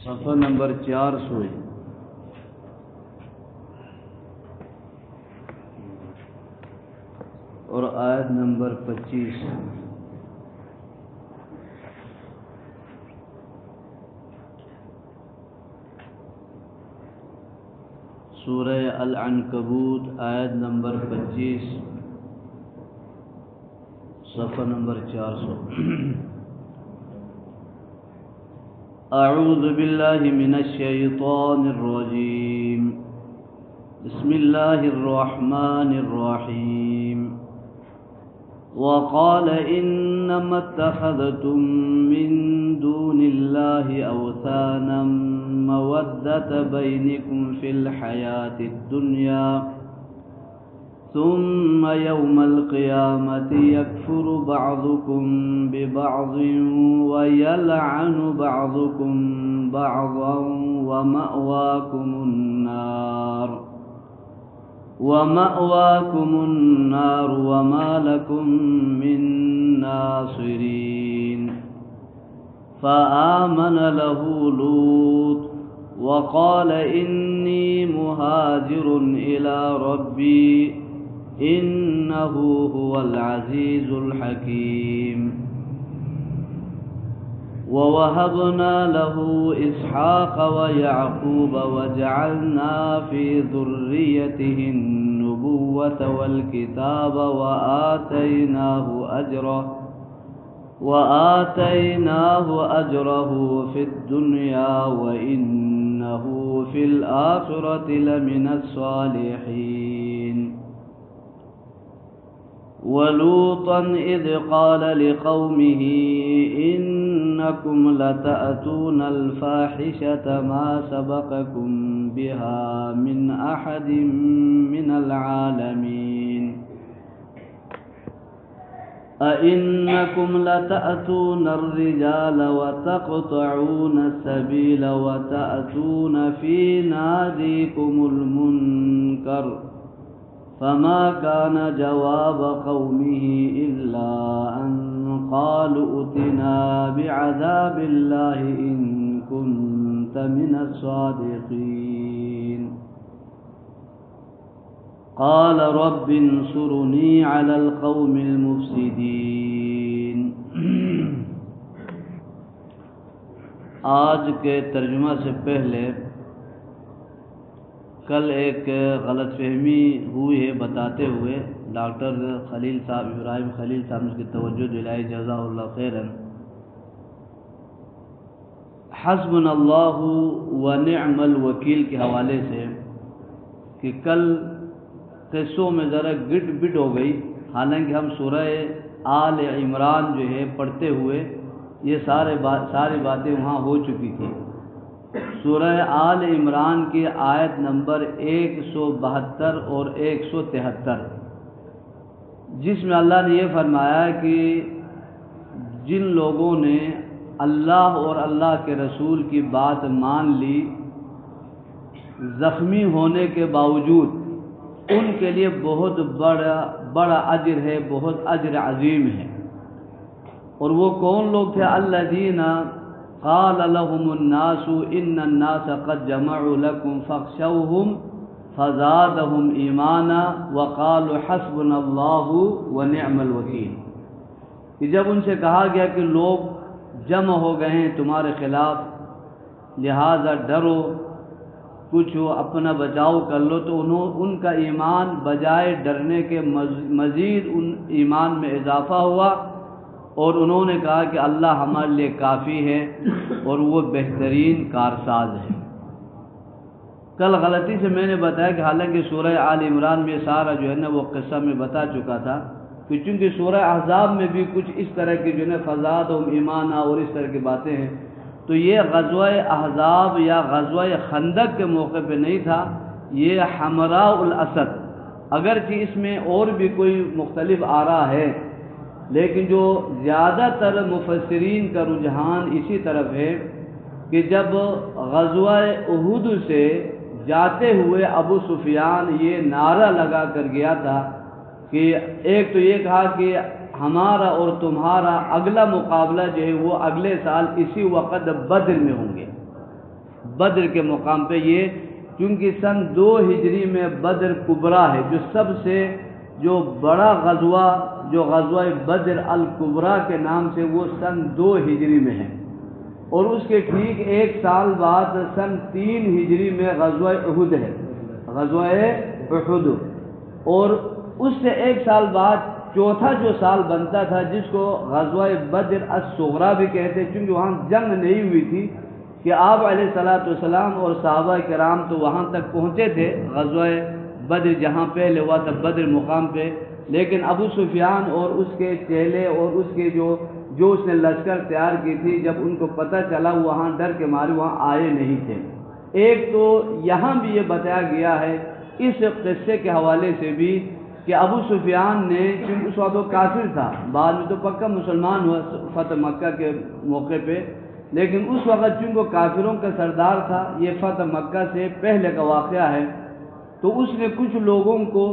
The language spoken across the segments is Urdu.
صفحہ نمبر 400 اور آیت نمبر 25۔ سورہ العنکبوت آیت نمبر 25 صفحہ نمبر 400۔ اعوذ باللہ من الشیطان الرجیم، بسم اللہ الرحمن الرحیم۔ وقال انما اتخذتم من دون اللہ اوثانا مودة بینکم فی الحیاة الدنیا ثم یوم القیامة یکفر بعضکم ببعض ویلعن بعضکم بعضا ومأواکم النار وما لکم من ناصرین۔ فآمن له لوط وقال انی مہاجر إلی ربی إنه هو العزيز الحكيم۔ ووهبنا له إسحاق ويعقوب وجعلنا في ذريته النبوة والكتاب وآتيناه أجره في الدنيا وإنه في الآخرة لمن الصالحين۔ ولوطا إذ قال لقومه إنكم لتأتون الفاحشة ما سبقكم بها من أحد من العالمين۔ أئنكم لتأتون الرجال وتقطعون السبيل وتأتون في ناديكم المنكر فما كان جواب قومه إلا أن قالوا ائتنا بعذاب الله إن كنت من الصادقين۔ قال رب انصرني على القوم المفسدين۔ آج کے ترجمہ سے پہلے کل ایک غلط فہمی ہوئی ہے بتاتے ہوئے ڈاکٹر خلیل صاحب ابراہیم خلیل صاحب نے اس کی توجہ دلائی، جزا اللہ خیرا۔ حسبنا اللہ ونعم الوکیل کے حوالے سے کہ کل قصوں میں ذرا گٹ بٹ ہو گئی، حالانکہ ہم سورہ آل عمران جو ہے پڑھتے ہوئے یہ ساری باتیں وہاں ہو چکی تھی۔ سورہ آل عمران کی آیت نمبر 172 اور 173، جس میں اللہ نے یہ فرمایا کہ جن لوگوں نے اللہ اور اللہ کے رسول کی بات مان لی زخمی ہونے کے باوجود، ان کے لیے بہت بڑا اجر ہے، بہت اجر عظیم ہے۔ اور وہ کون لوگ تھے؟ الذین قال لهم الناس ان الناس قد جمعوا لكم فاخشوهم فزادهم ایمانا وقالوا حسبنا اللہ ونعم الوکیل۔ کہ جب ان سے کہا گیا کہ لوگ جمع ہو گئے ہیں تمہارے خلاف، لہذا ڈرو، کچھ اپنا بچاؤ کر لو، تو ان کا ایمان بجائے ڈرنے کے مزید ان ایمان میں اضافہ ہوا، اور انہوں نے کہا کہ اللہ ہمارے لیے کافی ہے اور وہ بہترین کارساز ہے۔ کل غلطی سے میں نے بتایا کہ حالانکہ سورہ آل عمران میں سارا جو ہے نا وہ قصہ میں بتا چکا تھا، کہ چونکہ سورہ احزاب میں بھی کچھ اس طرح کی جو ہے فزادہم ایمانا اور اس طرح کی باتیں ہیں، تو یہ غزوہ احزاب یا غزوہ خندق کے موقع پہ نہیں تھا، یہ حمراء الاسد، اگرچہ اس میں اور بھی کوئی مختلف آراء ہے، لیکن جو زیادہ تر مفسرین کا رجحان اسی طرف ہے کہ جب غزوہ احد سے جاتے ہوئے ابو سفیان یہ نعرہ لگا کر گیا تھا کہ ایک تو یہ کہا کہ ہمارا اور تمہارا اگلا مقابلہ جو ہے وہ اگلے سال اسی وقت بدر میں ہوں گے، بدر کے مقام پہ یہ، کیونکہ سن 2 ہجری میں بدر کبریٰ ہے، جو سب سے جو بڑا غزوہ، جو غزوہ بدر الکبریٰ کے نام سے، وہ سن 2 ہجری میں ہے، اور اس کے ٹھیک 1 سال بعد سن 3 ہجری میں غزوہ احد ہے، غزوہ احد، اور اس سے 1 سال بعد چوتھا جو سال بنتا تھا، جس کو غزوہ بدر الصغریٰ بھی کہتے ہیں، چونکہ وہاں جنگ نہیں ہوئی تھی کہ آپ علیہ الصلوۃ والسلام اور صحابہ کرام تو وہاں تک پہنچے تھے، غزوہ بدر جہاں پہلے ہوا تھا بدر مقام پہ، لیکن ابو سفیان اور اس کے چیلے اور اس کے جو اس نے لشکر تیار کی تھی، جب ان کو پتہ چلا وہاں ڈر کے مارے وہاں آئے نہیں تھے۔ ایک تو یہاں بھی یہ بتایا گیا ہے اس قصے کے حوالے سے بھی کہ ابو سفیان نے، چونکہ اس وقت وہ کافر تھا، بعد میں تو پکا مسلمان ہوا فتح مکہ کے موقع پہ، لیکن اس وقت چونکہ کافروں کا سردار تھا، یہ فتح مکہ سے پہلے کا واقعہ ہے، تو اس نے کچھ لوگوں کو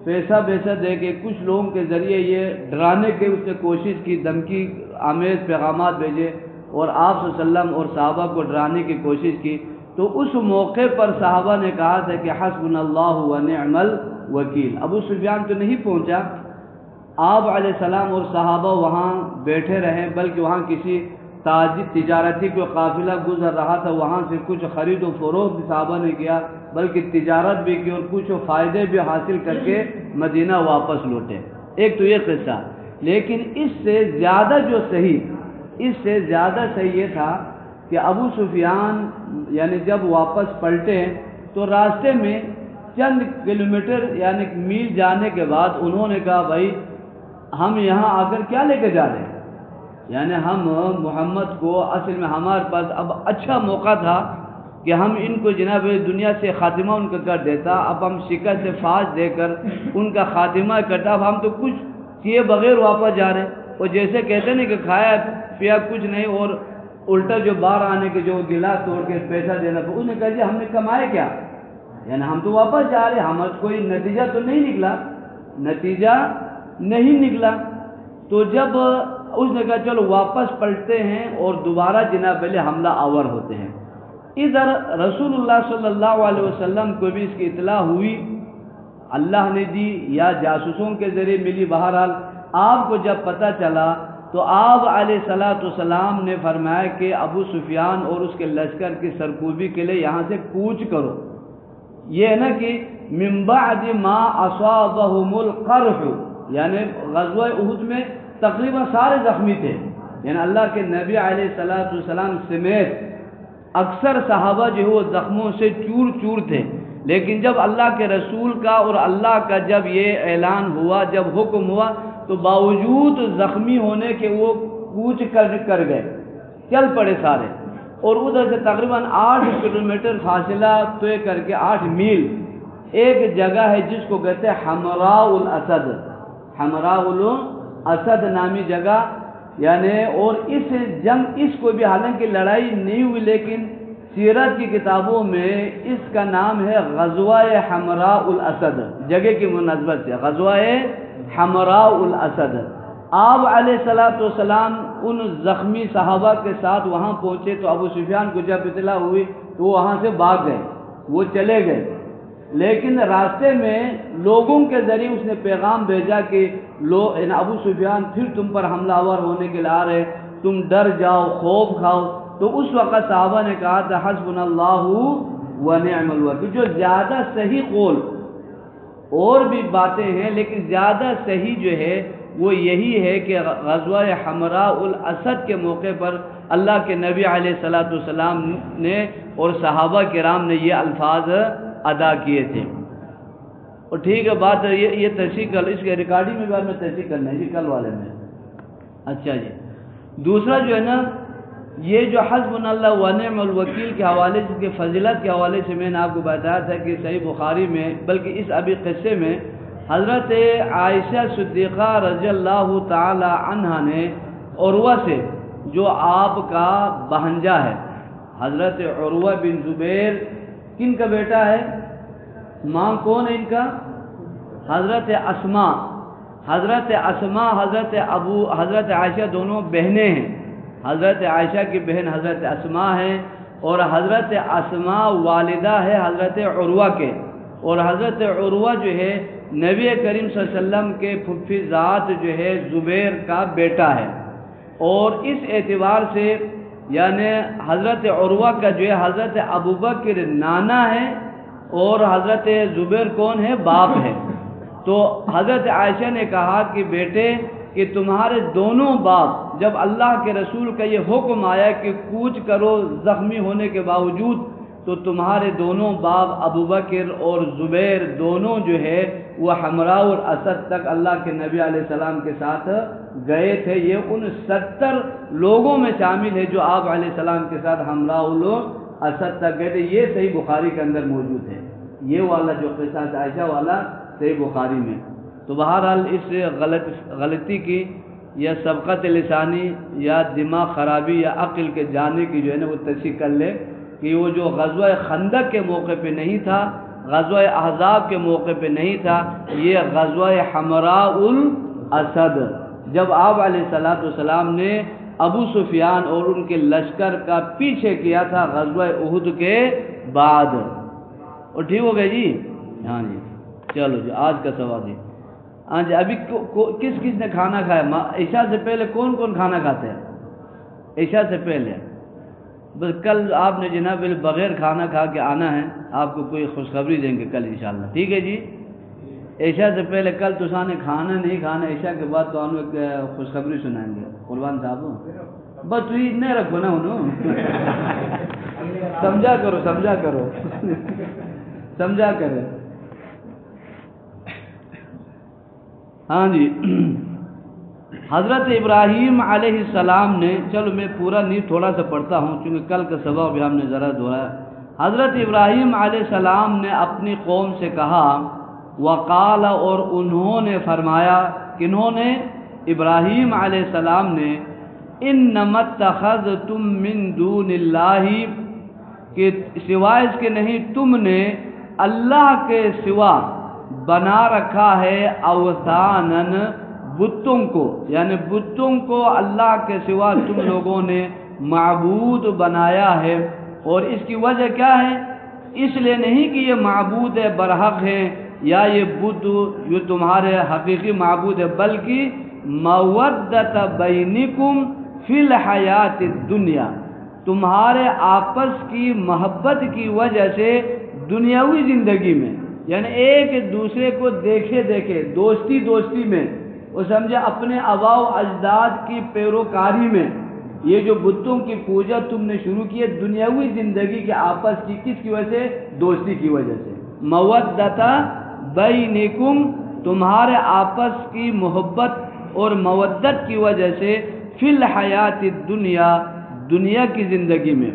پیسہ دے کے، کچھ لوگوں کے ذریعے یہ ڈرانے کی اس نے کوشش کی، دھمکی آمیز پیغامات بھیجے اور آپ صلی اللہ علیہ وسلم اور صحابہ کو ڈرانے کی کوشش کی، تو اس موقع پر صحابہ نے کہا تھا کہ حسبنا اللہ و نعم الوکیل۔ ابو سفیان تو نہیں پہنچا، آپ علیہ السلام اور صحابہ وہاں بیٹھے رہے، بلکہ وہاں کسی تجارتی کوئی قافلہ گزر رہا تھا، وہاں سے کچھ خرید و فروخت بھی صحابہ نے کیا، بلکہ تجارت بھی کی اور کچھ فائدے بھی حاصل کر کے مدینہ واپس لوٹے۔ ایک تو یہ قصہ، لیکن اس سے زیادہ صحیح یہ تھا کہ ابو سفیان یعنی جب واپس پلٹے تو راستے میں چند کلومیٹر یعنی میل جانے کے بعد انہوں نے کہا بھائی ہم یہاں آ کر کیا لے کے جا رہے ہیں، یعنی ہم محمد کو، اصل میں ہمارے پاس اب اچھا موقع تھا کہ ہم ان کو جناب دنیا سے خاتمہ ان کا کر دیتا، اب ہم شکست سے فاش دے کر ان کا خاتمہ کرتا، اب ہم تو کچھ کیے بغیر واپس جا رہے ہیں، اور جیسے کہتے ہیں کہ کھایا پیا کچھ نہیں اور الٹا جو باہر آنے کے جو گلاس توڑ کے پیسہ دینا، اس نے کہا جی ہم نے کمایا کیا، یعنی ہم تو واپس جا رہے ہیں، ہمارا کوئی نتیجہ تو نہیں نکلا، تو جب اس نے کہا چلو واپس پلٹتے ہیں اور دوبارہ جناب علی حملہ آور ہوتے ہیں۔ ادھر رسول اللہ صلی اللہ علیہ وسلم کو بھی اس کی اطلاع ہوئی، اللہ نے دی یا جاسوسوں کے ذریعے ملی، بہرحال آپ کو جب پتہ چلا تو آپ علیہ الصلوۃ والسلام نے فرمایا کہ ابو سفیان اور اس کے لشکر کی سرکوبی کے لیے یہاں سے کوچ کرو، یہ ہے نا کہ من بعد ما اصابهم القرح، یعنی غزوہ احد میں تقریباً سارے زخمی تھے، یعنی اللہ کے نبی علیہ الصلوۃ والسلام سمیت اکثر صحابہ جو وہ زخموں سے چور چور تھے، لیکن جب اللہ کے رسول کا اور اللہ کا جب یہ اعلان ہوا، جب حکم ہوا، تو باوجود زخمی ہونے کے وہ کوچ کر گئے، چل پڑے سارے، اور ادھر سے تقریباً 8 کلومیٹر فاصلہ طے کر کے 8 میل ایک جگہ ہے جس کو کہتے ہیں حمراء الاسد، حمراء الاسد نامی جگہ، یعنی اور اس جنگ اس کو بھی حالانکہ لڑائی نہیں ہوئی، لیکن سیرت کی کتابوں میں اس کا نام ہے غزوہ حمراء الاسد، جگہ کی مناسبت سے غزوہ حمراء الاسد۔ آپ علیہ الصلوۃ والسلام ان زخمی صحابہ کے ساتھ وہاں پہنچے تو ابو سفیان کو جب اطلاع ہوئی تو وہ وہاں سے بھاگ گئے، وہ چلے گئے، لیکن راستے میں لوگوں کے ذریعے اس نے پیغام بھیجا کہ ابو سفیان پھر تم پر حملہ آور ہونے کے لیے آ رہے، تم ڈر جاؤ، خوف کھاؤ، تو اس وقت صحابہ نے کہا تھا حسبنا اللہ و نعم الوکیل۔ جو زیادہ صحیح قول، اور بھی باتیں ہیں لیکن زیادہ صحیح جو ہے وہ یہی ہے کہ غزوہ حمراء الاسد کے موقع پر اللہ کے نبی علیہ الصلوۃ والسلام نے اور صحابہ کرام نے یہ الفاظ ادا کیے تھے۔ اور ٹھیک ہے بات ہے، یہ تصحیح کر اس کے ریکارڈنگ میں میں تصحیح کرنا ہے جی کل والے میں۔ اچھا جی، دوسرا جو ہے نا یہ جو حسبنا اللہ و نعم الوکیل کے حوالے سے، کے فضیلت کے حوالے سے میں نے آپ کو بتایا تھا کہ صحیح بخاری میں، بلکہ اس ابھی قصے میں حضرت عائشہ صدیقہ رضی اللہ تعالی عنہ نے عروہ سے، جو آپ کا بہنجا ہے، حضرت عروہ بن زبیر کن کا بیٹا ہے، ماں کون ہے ان کا، حضرت اسماء، حضرت عائشہ دونوں بہنیں ہیں، حضرت عائشہ کی بہن حضرت اسماء ہیں، اور حضرت اسما والدہ ہے حضرت عروہ کے، اور حضرت عروہ جو ہے نبی کریم صلی اللہ علیہ وسلم کے پھپھی ذات جو ہے زبیر کا بیٹا ہے، اور اس اعتبار سے یعنی حضرت عروہ کا جو ہے حضرت ابوبکر نانا ہے اور حضرت زبیر کون ہے؟ باپ ہے۔ تو حضرت عائشہ نے کہا کہ بیٹے کہ تمہارے دونوں باپ، جب اللہ کے رسول کا یہ حکم آیا کہ کوچ کرو زخمی ہونے کے باوجود، تو تمہارے دونوں باپ ابوبکر اور زبیر دونوں جو ہے وہ حمراء الاسد تک اللہ کے نبی علیہ السلام کے ساتھ گئے تھے۔ یہ ان 70 لوگوں میں شامل ہے جو آپ علیہ السلام کے ساتھ حمراء الاسد تک گئے تھے۔ یہ صحیح بخاری کے اندر موجود ہے، یہ والا جو قصہ عائشہ والا صحیح بخاری میں۔ تو بہرحال اس غلطی کی یا سبقت لسانی یا دماغ خرابی یا عقل کے جانے کی جو ہے نا وہ تصحیح کر لے کہ وہ جو غزوہ خندق کے موقع پہ نہیں تھا، غزوہ احزاب کے موقع پہ نہیں تھا، یہ غزوہ حمراء الاسد جب آپ علیہ السلام نے ابو سفیان اور ان کے لشکر کا پیچھے کیا تھا غزوہ احد کے بعد۔ اور ٹھیک ہو گئے جی؟ ہاں جی، چلو جی آج کا سوال جی۔ ہاں جی، ابھی کس کس نے کھانا کھایا؟ عشاء سے پہلے کون کون کھانا کھاتے ہیں؟ عشاء سے پہلے بس کل آپ نے جناب بغیر کھانا کھا کے آنا ہے، آپ کو کوئی خوشخبری دیں گے کل انشاءاللہ، ٹھیک ہے جی؟ عشاء سے پہلے کل تو سانے کھانا نہیں کھانا، عشاء کے بعد تو ہم ایک خوشخبری سنائیں گے قربان صاحب، بس تو نہیں رکھو نا انہوں سمجھا کرو سمجھا کرے۔ ہاں جی، حضرت ابراہیم علیہ السلام نے، چلو میں پورا نہیں تھوڑا سا پڑھتا ہوں کیونکہ کل کا سبق بھی ہم نے ذرا دہرایا۔ حضرت ابراہیم علیہ السلام نے اپنی قوم سے کہا، وقال، اور انہوں نے فرمایا، کنہوں نے؟ ابراہیم علیہ السلام نے، انما اتخذتم من دون اللہ، کہ سوائے اس کے نہیں تم نے اللہ کے سوا بنا رکھا ہے اوثانن، بتوں کو، یعنی بتوں کو اللہ کے سوا تم لوگوں نے معبود بنایا ہے۔ اور اس کی وجہ کیا ہے؟ اس لیے نہیں کہ یہ معبود برحق ہے یا یہ بت جو تمہارے حقیقی معبود ہے، بلکہ مودت بینکم فی الحیات الدنیا، تمہارے آپس کی محبت کی وجہ سے دنیاوی زندگی میں، یعنی ایک دوسرے کو دیکھے دوستی میں، وہ سمجھے اپنے آباء و اجداد کی پیروکاری میں، یہ جو بتوں کی پوجا تم نے شروع کی ہے دنیاوی زندگی کے آپس کی، کس کی وجہ سے؟ دوستی کی وجہ سے۔ مودت بینکم، تمہارے آپس کی محبت اور مودت کی وجہ سے، فی الحیات الدنیا، دنیا کی زندگی میں۔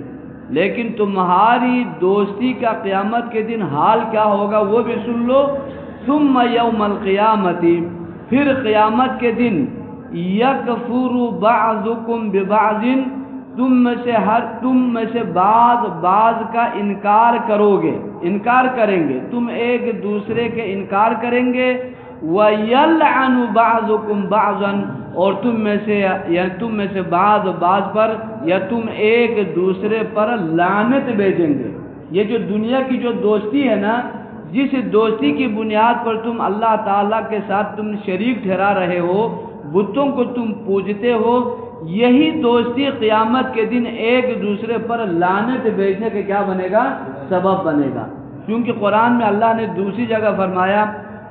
لیکن تمہاری دوستی کا قیامت کے دن حال کیا ہوگا وہ بھی سن لو۔ ثم یوم القیامت، پھر قیامت کے دن، یکفر بعضکم ببعض، تم میں سے بعض کا انکار کریں گے، تم ایک دوسرے کے انکار کریں گے، وَيَلْعَنُ بَعْضُكُمْ بَعْضًا، اور تم میں سے بعض پر، یا تم ایک دوسرے پر لعنت بھیجیں گے۔ یہ جو دنیا کی جو دوستی ہے نا، جس دوستی کی بنیاد پر تم اللہ تعالیٰ کے ساتھ تم شریک ٹھہرا رہے ہو، بتوں کو تم پوجتے ہو، یہی دوستی قیامت کے دن ایک دوسرے پر لعنت بھیجنے کے کیا بنے گا؟ سبب بنے گا۔ کیونکہ قرآن میں اللہ نے دوسری جگہ فرمایا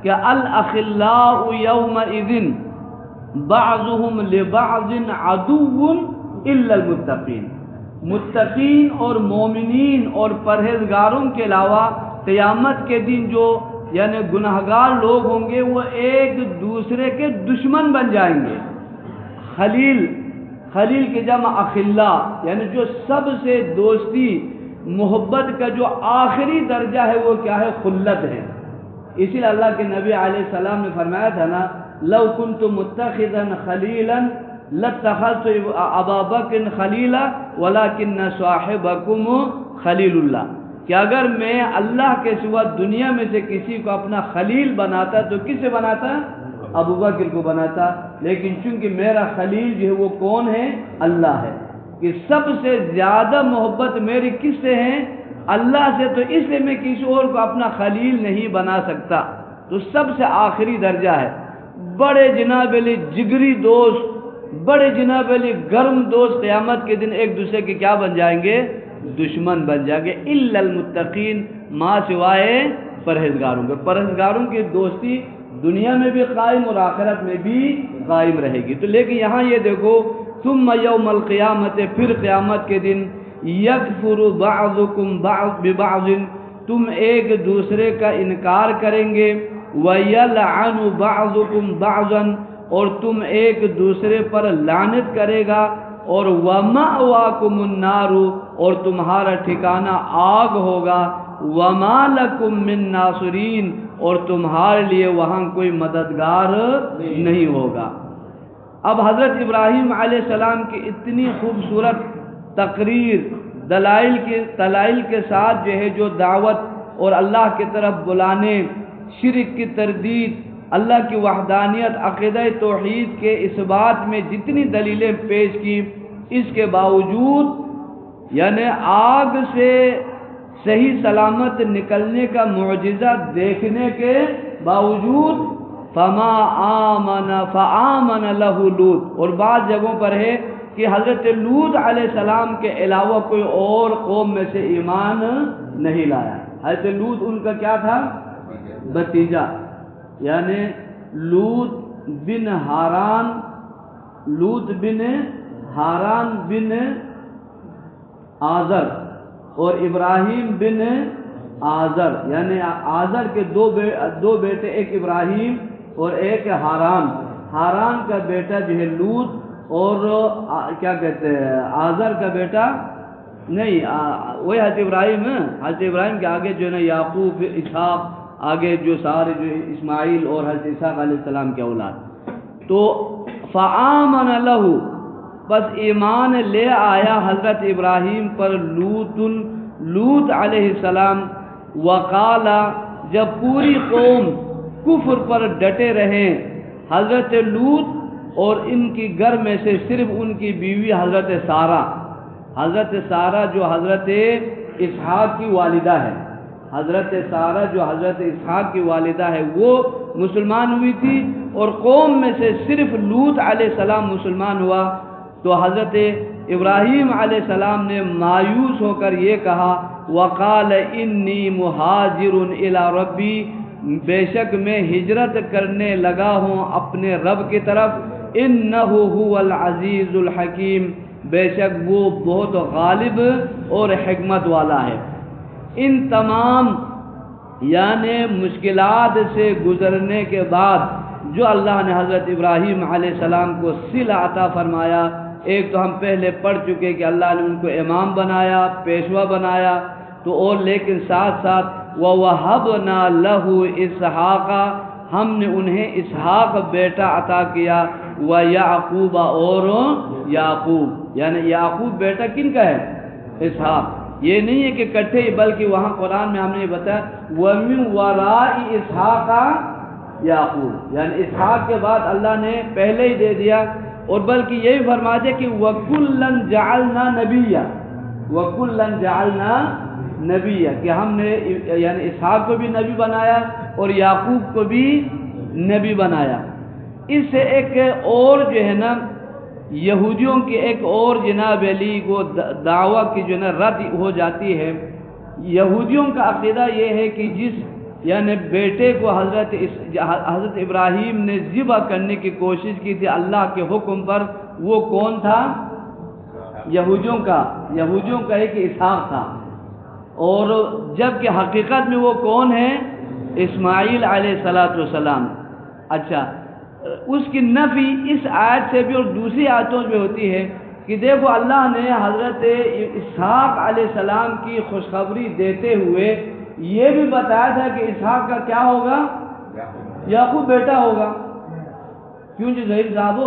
کہ الاخلاء یومئذ بعضهم لبعض عدو الا المتقین، متقین اور مومنین اور پرہیزگاروں کے علاوہ قیامت کے دن جو یعنی گناہگار لوگ ہوں گے وہ ایک دوسرے کے دشمن بن جائیں گے۔ خلیل کے جمع اخلاء، یعنی جو سب سے دوستی محبت کا جو آخری درجہ ہے وہ کیا ہے؟ خلت ہے۔ اسی لیے اللہ کے نبی علیہ السلام نے فرمایا تھا نا، لو کنت متخذا خلیلا لاتخذت ابا بکر خلیلا ولکن صاحبکم خلیل اللہ، کہ اگر میں اللہ کے سوا دنیا میں سے کسی کو اپنا خلیل بناتا تو کسے بناتا؟ ابو بکر کو بناتا، لیکن چونکہ میرا خلیل جو ہے وہ کون ہے؟ اللہ ہے۔ کہ سب سے زیادہ محبت میری کس سے ہے؟ اللہ سے، تو اس لیے میں کسی اور کو اپنا خلیل نہیں بنا سکتا۔ تو سب سے آخری درجہ ہے۔ بڑے جناب علی جگری دوست، بڑے جناب علی گرم دوست قیامت کے دن ایک دوسرے کے کیا بن جائیں گے؟ دشمن بن جائیں گے۔ الا المتقین، ما سوائے پرہیزگاروں کے۔ پرہیزگاروں کی دوستی دنیا میں بھی قائم اور آخرت میں بھی قائم رہے گی۔ تو لیکن یہاں یہ دیکھو، ثم یوم القیامت، پھر قیامت کے دن، یکفر بعضکم ببعض، تم ایک دوسرے کا انکار کریں گے، ویلعن بعضکم بعضا، اور تم ایک دوسرے پر لعنت کرے گا، اور ومأواکم النار، اور تمہارا ٹھکانہ آگ ہوگا، وما لکم من ناصرین، اور تمہارے لیے وہاں کوئی مددگار نہیں ہوگا۔ اب حضرت ابراہیم علیہ السلام کی اتنی خوبصورت تقریر، دلائل کے ساتھ جو ہے جو دعوت اور اللہ کی طرف بلانے، شرک کی تردید، اللہ کی وحدانیت، عقیدہ توحید کے اس بات میں جتنی دلیلیں پیش کی، اس کے باوجود یعنی آگ سے صحیح سلامت نکلنے کا معجزہ دیکھنے کے باوجود فآمن لہ لوط، اور بعض جگہوں پر ہے کہ حضرت لوط علیہ السلام کے علاوہ کوئی اور قوم میں سے ایمان نہیں لایا۔ حضرت لوط ان کا کیا تھا؟ بھتیجا، یعنی لوط بن ہاران بن آزر اور ابراہیم بن آزر، یعنی آزر کے دو بیٹے، ایک ابراہیم اور ایک ہاران۔ ہاران کا بیٹا جو ہے لوط، اور کیا کہتے ہیں آزر کا بیٹا نہیں، وہی حضرت ابراہیم ہے۔ حضرت ابراہیم کے آگے جو ہے نا یعقوب، اسحاق، آگے جو سارے جو اسماعیل اور حضرت اسحاق علیہ السلام کے اولاد۔ تو فآمن لہ، بس ایمان لے آیا حضرت ابراہیم پر لوط علیہ السلام۔ وقال، جب پوری قوم کفر پر ڈٹے رہے، حضرت لوط اور ان کی گھر میں سے صرف ان کی بیوی حضرت سارہ جو حضرت اسحاق کی والدہ ہے، حضرت سارہ جو حضرت اسحاق کی والدہ ہے، وہ مسلمان ہوئی تھی، اور قوم میں سے صرف لوط علیہ السلام مسلمان ہوا۔ تو حضرت ابراہیم علیہ السلام نے مایوس ہو کر یہ کہا، وقال انی مہاجر الی ربی، بے شک میں ہجرت کرنے لگا ہوں اپنے رب کی طرف، انہ هو العزیز الحکیم، بے شک وہ بہت غالب اور حکمت والا ہے۔ ان تمام یعنی مشکلات سے گزرنے کے بعد جو اللہ نے حضرت ابراہیم علیہ السلام کو صلہ عطا فرمایا، ایک تو ہم پہلے پڑھ چکے کہ اللہ نے ان کو امام بنایا، پیشوا بنایا، تو اور لیکن ساتھ ساتھ وَوَهَبْنَا لَهُ إِسْحَاقَ، ہم نے انہیں اسحاق بیٹا عطا کیا، وَيَعْقُوبَ، اور یعقوب، یعنی یعقوب بیٹا کن کا ہے؟ اسحاق۔ یہ نہیں ہے کہ کٹھے ہی، بلکہ وہاں قرآن میں ہم نے بتایا وَمِن وَرَاءِ إِسْحَاقَ یعقوب، یعنی اسحاق کے بعد اللہ نے پہلے ہی دے دیا، اور بلکہ یہی فرما دیا کہ وَكُلًّا جَعَلْنَا نَبِيًّا، وَكُلًّا جَعَلْنَا نَبِيًّا، کہ ہم نے یعنی اسحاق کو بھی نبی بنایا اور یعقوب کو بھی نبی بنایا۔ اس سے ایک اور جو ہے نا یہودیوں کی ایک اور جناب علی کو دعویٰ کی جو ہے نا رد ہو جاتی ہے۔ یہودیوں کا عقیدہ یہ ہے کہ جس یعنی بیٹے کو حضرت ابراہیم نے ذبح کرنے کی کوشش کی تھی اللہ کے حکم پر، وہ کون تھا؟ یہودیوں کا ہے کہ اسحاق تھا، اور جبکہ حقیقت میں وہ کون ہے؟ اسماعیل علیہ السلام۔ اچھا، اس کی نفی اس آیت سے بھی اور دوسری آیتوں میں ہوتی ہے کہ دیکھو اللہ نے حضرت اسحاق علیہ السلام کی خوشخبری دیتے ہوئے یہ بھی بتایا تھا کہ اسحاق کا کیا ہوگا؟ یعقوب بیٹا ہوگا۔ کیوں جی ظہیر صاحب؟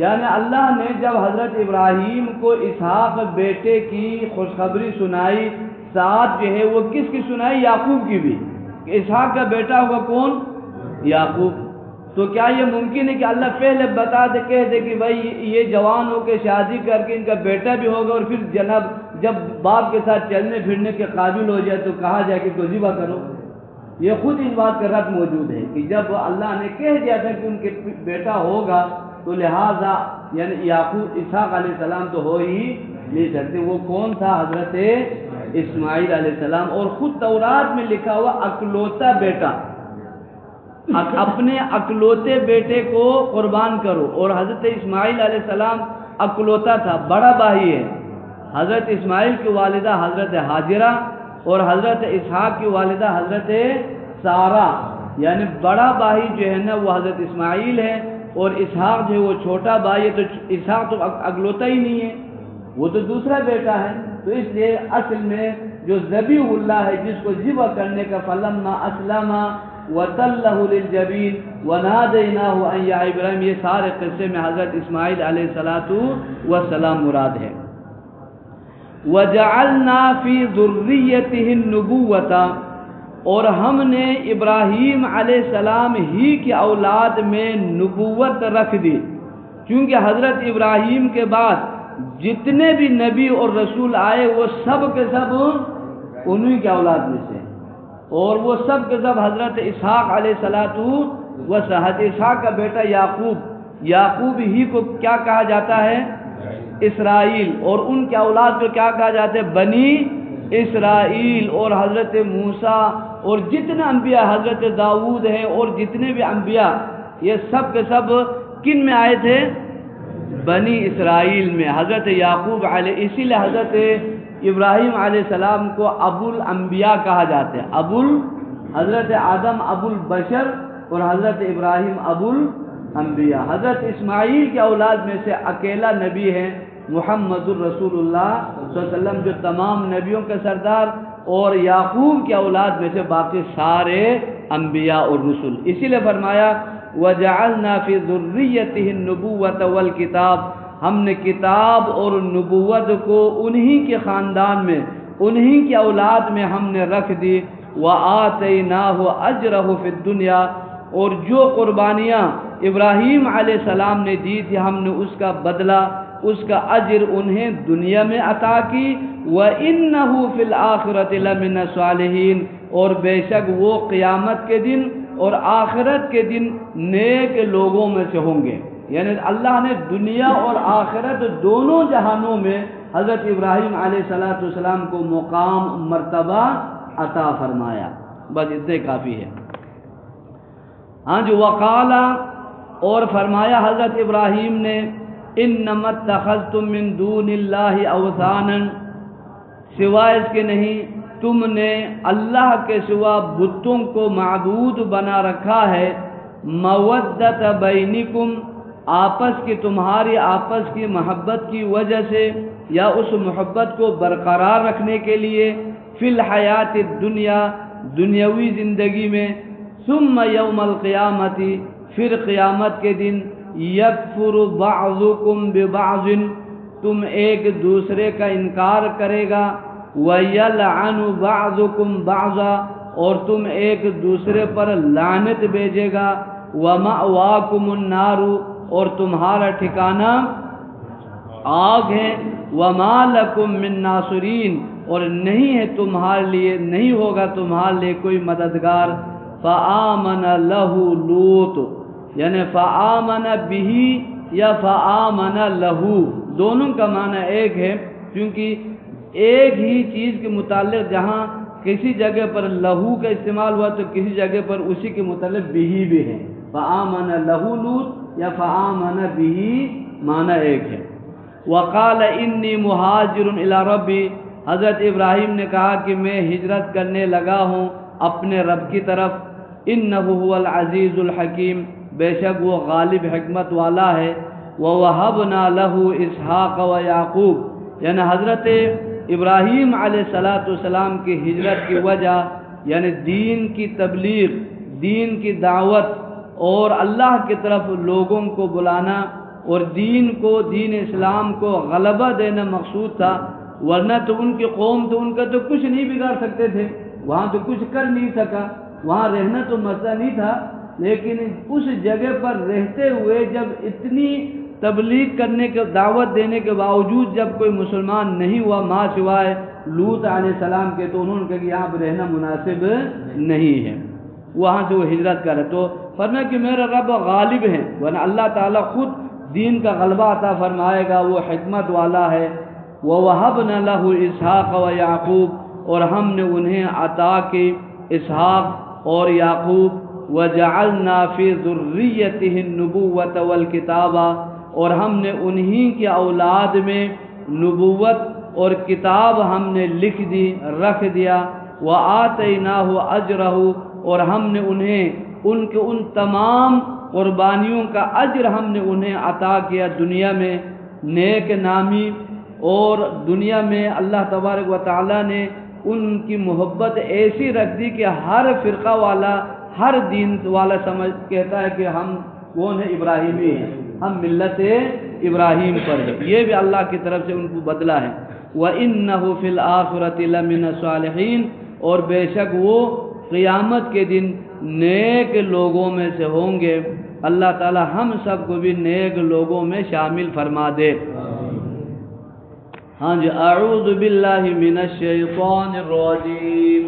یعنی اللہ نے جب حضرت ابراہیم کو اسحاق بیٹے کی خوشخبری سنائی، ساتھ جو ہے وہ کس کی سنائی؟ یعقوب کی بھی، کہ اسحاق کا بیٹا ہوگا کون؟ یعقوب۔ تو کیا یہ ممکن ہے کہ اللہ پہلے بتا دے، کہہ دے کہ بھائی یہ جوان ہو کے شادی کر کے ان کا بیٹا بھی ہوگا، اور پھر جناب جب باپ کے ساتھ چلنے پھرنے کے قابل ہو جائے تو کہا جائے کہ تو ذبح کرو؟ یہ خود اس بات کا رد موجود ہے کہ جب اللہ نے کہہ دیا تھا کہ ان کے بیٹا ہوگا تو لہذا یعنی یعقوب اسحاق علیہ السلام تو ہو ہی نہیں سکتے۔ وہ کون تھا؟ حضرت اسماعیل علیہ السلام، اور خود تورات میں لکھا ہوا اکلوتا بیٹا، اپنے اکلوتے بیٹے کو قربان کرو، اور حضرت اسماعیل علیہ السلام اکلوتا تھا، بڑا بھائی ہے۔ حضرت اسماعیل کی والدہ حضرت ہاجرہ اور حضرت اسحاق کی والدہ حضرت سارہ، یعنی بڑا بھائی جو ہے نا وہ حضرت اسماعیل ہے، اور اسحاق جو ہے وہ چھوٹا بھائی ہے، تو اسحاق تو اکلوتا ہی نہیں ہے، وہ تو دوسرا بیٹا ہے۔ تو اس لیے اصل میں جو ذبیح اللہ ہے، جس کو ذبح کرنے کا فلما اسلم وتلہ للجبین ونادیناہ ان یا ابراہیم، یہ سارے قصے میں حضرت اسماعیل علیہ السلام مراد ہے۔ وجعلنا فی ذریتہ النبوۃ، اور ہم نے ابراہیم علیہ السلام ہی کی اولاد میں نبوت رکھ دی، کیونکہ حضرت ابراہیم کے بعد جتنے بھی نبی اور رسول آئے وہ سب کے سب انہی کے اولاد میں سے، اور وہ سب کے سب حضرت اسحاق علیہ السلام، حضرت اسحاق کا بیٹا یعقوب ہی کو کیا کہا جاتا ہے؟ اسرائیل، اور ان کے اولاد کو کیا کہا جاتا ہے؟ بنی اسرائیل۔ اور حضرت موسیٰ اور جتنے انبیاء، حضرت داؤد ہیں اور جتنے بھی انبیاء، یہ سب کے سب کن میں آئے تھے؟ بنی اسرائیل میں۔ حضرت یعقوب علیہ، اسی لیے حضرت ابراہیم علیہ السلام کو ابو الانبیاء کہا جاتا ہے۔ حضرت آدم ابو البشر اور حضرت ابراہیم ابو الانبیاء۔ حضرت اسماعیل کے اولاد میں سے اکیلا نبی ہے محمد الرسول اللہ صلی اللہ علیہ وسلم، جو تمام نبیوں کا سردار، اور یعقوب کے اولاد میں سے باقی سارے انبیاء اور رسول۔ اسی لیے فرمایا وَجَعَلْنَا فِي ذُرِّيَّتِهِ النُّبُوَّةَ وَالْكِتَابَ، ہم نے کتاب اور نبوت کو انہی کے خاندان میں، انہی کی اولاد میں ہم نے رکھ دی۔ وَآتَيْنَاهُ أَجْرَهُ فِي الدُّنْيَا، اور جو قربانیاں ابراہیم علیہ السلام نے دی تھی ہم نے اس کا بدلہ، اس کا اجر انہیں دنیا میں عطا کی۔ وَإِنَّهُ فِي الْآخِرَةِ لَمِنَ الصَّالِحِينَ، اور بے شک وہ قیامت کے دن اور آخرت کے دن نیک لوگوں میں سے ہوں گے۔ یعنی اللہ نے دنیا اور آخرت دونوں جہانوں میں حضرت ابراہیم علیہ السلام کو مقام مرتبہ عطا فرمایا۔ بس اتنے کافی ہے۔ ہاں جو وقال، اور فرمایا حضرت ابراہیم نے انما اتخذتم من دون اللہ اوثانا، سوائے اس کے نہیں تم نے اللہ کے سوا بتوں کو معبود بنا رکھا ہے، مودت بینکم، آپس کی تمہاری آپس کی محبت کی وجہ سے، یا اس محبت کو برقرار رکھنے کے لیے، فی الحیات الدنیا، دنیاوی زندگی میں، ثم یوم القیامت، پھر قیامت کے دن، یکفر بعضکم ببعض، تم ایک دوسرے کا انکار کرے گا، وَيَلْعَنُ بَعْضُكُمْ بَعْضًا، اور تم ایک دوسرے پر لعنت بھیجے گا، وَمَأْوَاكُمُ النَّارُ، اور تمہارا ٹھکانہ آگ ہے، وَمَا لَكُمْ مِن نَاصِرِينَ، اور نہیں ہے تمہارے لیے، نہیں ہوگا تمہارے لیے کوئی مددگار۔ فَآمَنَ لَهُ لوط، یعنی فَآمَنَ بِهِ یا فَآمَنَ لَهُ، دونوں کا معنی ایک ہے، کیونکہ ایک ہی چیز کے متعلق جہاں کسی جگہ پر لہو کا استعمال ہوا تو کسی جگہ پر اسی کے متعلق بِهِ بھی ہے۔ فَآمَنَ لَهُ لوط یا فَآمَنَ بِهِ معنی ایک ہے۔ وَقَالَ إِنِّي مُهَاجِرٌ إِلَى رَبِّي، حضرت ابراہیم نے کہا کہ میں ہجرت کرنے لگا ہوں اپنے رب کی طرف۔ إِنَّهُ هُوَ الْعَزِيزُ الْحَكِيمُ، بے شک وہ غالب حکمت والا ہے۔ وَوَهَبْنَا لَهُ إِسْحَاقَ وَيَعْقُوبَ، یعنی حضرت ابراہیم علیہ السلام کی ہجرت کی وجہ یعنی دین کی تبلیغ، دین کی دعوت اور اللہ کی طرف لوگوں کو بلانا اور دین کو، دین اسلام کو غلبہ دینا مقصود تھا، ورنہ تو ان کی قوم تو ان کا تو کچھ نہیں بگاڑ سکتے تھے، وہاں تو کچھ کر نہیں سکا، وہاں رہنا تو مسئلہ نہیں تھا، لیکن اس جگہ پر رہتے ہوئے جب اتنی تبلیغ کرنے کے دعوت دینے کے باوجود جب کوئی مسلمان نہیں ہوا ماں سوائے لوط علیہ السلام کے، تو انہوں نے کہا کہ یہاں پہ رہنا مناسب نہیں ہے، وہاں سے وہ ہجرت کرے۔ تو فرمایا کہ میرا رب غالب ہے، ورنہ اللہ تعالیٰ خود دین کا غلبہ عطا فرمائے گا، وہ حکمت والا ہے۔ وَوَهَبْنَا لَهُ إِسْحَاقَ وَيَعْقُوبَ، اور ہم نے انہیں عطا کی اسحاق اور یعقوب۔ وَجَعَلْنَا فِي ذُرِّيَّتِهِ النُّبُوَّةَ وَالْكِتَابَ، اور ہم نے انہی کی اولاد میں نبوت اور کتاب ہم نے لکھ دی، رکھ دیا۔ وَآتَيْنَاهُ أَجْرَهُ، اور ہم نے انہیں ان تمام قربانیوں کا اجر ہم نے انہیں عطا کیا دنیا میں، نیک نامی، اور دنیا میں اللہ تبارک و تعالیٰ نے ان کی محبت ایسی رکھ دی کہ ہر فرقہ والا، ہر دین والا کہتا ہے کہ ہم کون ہے؟ ابراہیمی ہیں، ہم ملت ابراہیم پر ہے۔ یہ بھی اللہ کی طرف سے ان کو بدلہ ہے۔ وَإِنَّهُ فِي الْآخِرَةِ لَمِنَ الصَّالِحِينَ، اور بے شک وہ قیامت کے دن نیک لوگوں میں سے ہوں گے۔ اللہ تعالی ہم سب کو بھی نیک لوگوں میں شامل فرما دے۔ ہاں جی، اعوذ باللہ من الشیطان الرجیم۔